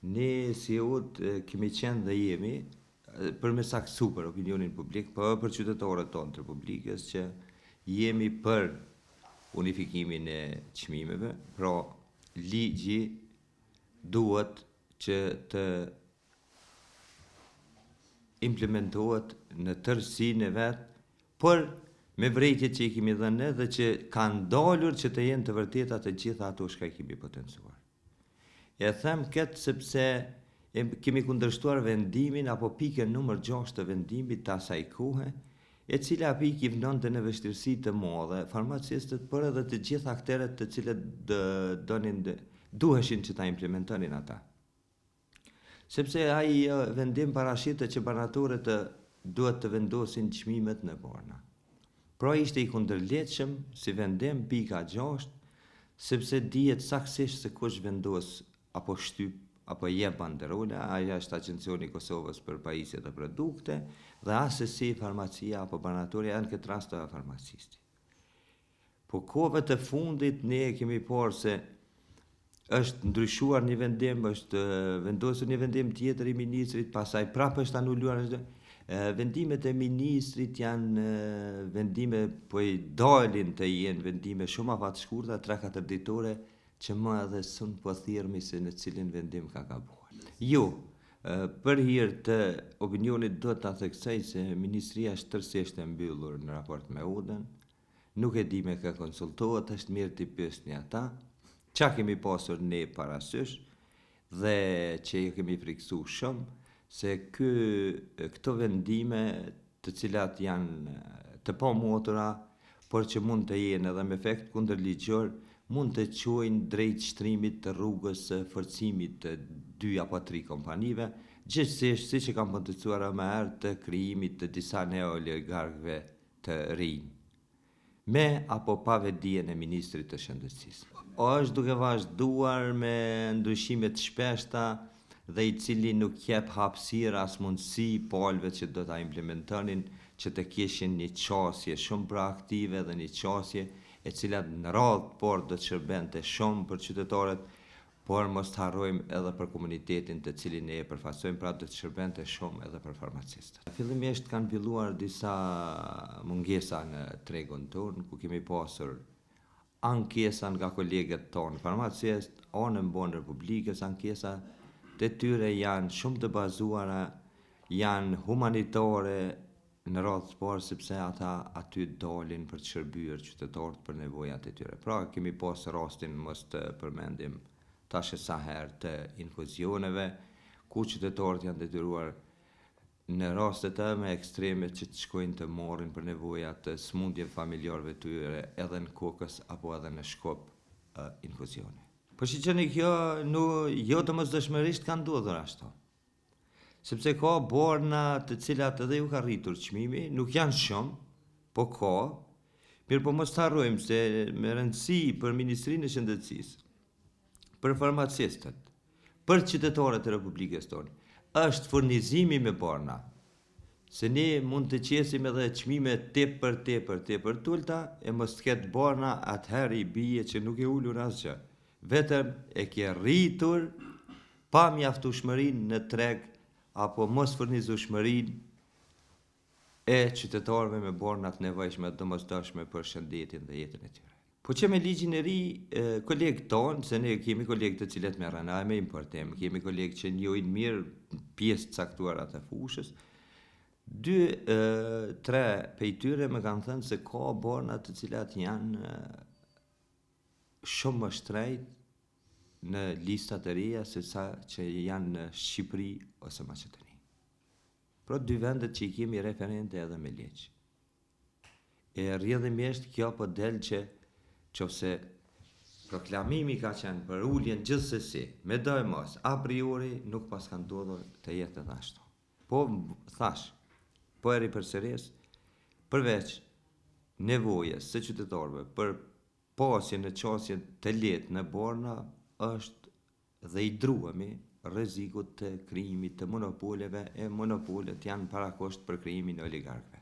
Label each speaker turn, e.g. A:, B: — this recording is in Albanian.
A: Ne si UT kemi qenë dhe jemi për me saksu për opinionin publik, për qytetarët tonë të Republikës që jemi për unifikimin e çmimeve, pra ligji duhet që të implementohet në tërësinë e vet, për me vërejtjet që i kemi dhënë dhe që kanë dalur që të jenë të vërteta të gjitha ato shka i kemi potencuar. E them këtë sepse kemi kundërshtuar vendimin apo pikën numër 6 të vendimit të asaj kohe, e cila pikë i vënonte në vështirësi të mëdha farmacistët, por edhe të gjithë akteret të cilët duheshin që ta implementonin ata. Sepse ai vendim parashitet që banatorët duhet të vendosin çmimet në borna. Pra ishte i kundërlehtëshëm si vendim pika 6, sepse dihet saktësisht se kush vendos apo shtyp apo jep banderola, aja është Agencioni i Kosovës për pajisjet e produkte dhe asesi farmacia apo banatori janë këtë rast të farmacisti. Po kohëve të fundit ne kemi parë se është ndryshuar një vendim, është vendosur një vendim tjetër i ministrit, pastaj prapë është anuluar. Vendimet e ministrit janë vendime, po i dalin të jenë vendime shumë afat shkurta, 3-4 ditore, që më edhe sun po thirrmi se në cilin vendim ka gabuar. Jo, për hir të opinionit do ta theksoj se ministria është tërësisht e mbyllur në raport me UD-ën, nuk e di me kë konsultohet, është mirë t'i pyesni ata, çka kemi pasur ne parasysh dhe që kemi friksuar shumë se këto vendime të cilat janë të pamotura, por që mund të jenë edhe me efekt kundërligjor, mund të çojnë drejt shtrimit të rrugës së forcimit të 2 apo 3 kompanive, gjithsesi siç e kam potencuar më herë të krijimit të disa neoligarkëve të rinj, me apo pa vetdijen e ministrit të shëndetësisë. Është duke vazhduar me ndryshime të shpeshta dhe i cili nuk jep hapësirë as mundësi palëve që do ta implementonin që të kishin një qasje shumë proaktive dhe një qasje e cilat në radhë por do të shërbente shumë për qytetarët, por mos të harrojmë edhe për komunitetin të cilin ne e përfaqësojmë, pra do të shërbente shumë edhe për farmacistët. Fillimisht kanë filluar disa mungesa në tregun tonë, ku kemi pasur ankesa nga kolegët tonë farmacistë, në mbonë Republikës, ankesa të tyre janë shumë të bazuara, janë humanitare, në radhë të parë sepse ata aty dalin për të shërbyer qytetarët për nevojat e tyre. Pra kemi pas rastin, mos të përmendim tash sa herë, të infuzioneve, ku qytetarët janë detyruar në rastet më ekstreme që të shkojnë të marrin për nevojat të smundjeve familjarëve të tyre, edhe në kokës apo edhe në shkop infuzione. Po shiqeni kjo, jo domosdoshmërisht ka ndodhur ashtu. Sepse ka borna të cilat edhe ju ka rritur çmimi, nuk janë shumë, po ka, mirë po mos të harrojmë se me rëndësi për Ministrinë e Shëndetësisë, për farmacistët, për qytetarët e Republikës tonë, është furnizimi me borna, se ne mund të qesim edhe çmime tepër tulta, e mos të ketë borna, atëherë i bie që nuk e ulur asgjë. Vetëm e ke rritur pa mjaftueshmërinë në treg apo mos furnizueshmërinë e qytetarëve me bornat nevojshme domosdoshme për shëndetin dhe jetën e tyre. Po që me ligjin e ri, kolegët tonë, se ne kemi kolegë të cilët merren me importim, kemi kolegë që njohin mirë pjesë të caktuara të fushës, 2-3 prej tyre më kanë thënë se ka borna të cilat janë shumë më shtrejt në listat e reja se sa që janë në Shqipëri ose Maqedoni. Pro 2 vendet që i kemi referente edhe me ligj. E rrjedhimisht kjo po del që qofse proklamimi ka qenë për uljen gjithsesi, me do e mos, a priori nuk pas ka ndodhur të jetë edhe ashtu. Po thash, po e ripërsëris, përveç nevojës së qytetarëve për pasje në qasje të lehtë në borna, është dhe i druhemi rrezikut të krijimit të monopoleve, e monopolet janë parakost për krijimin e oligarkëve.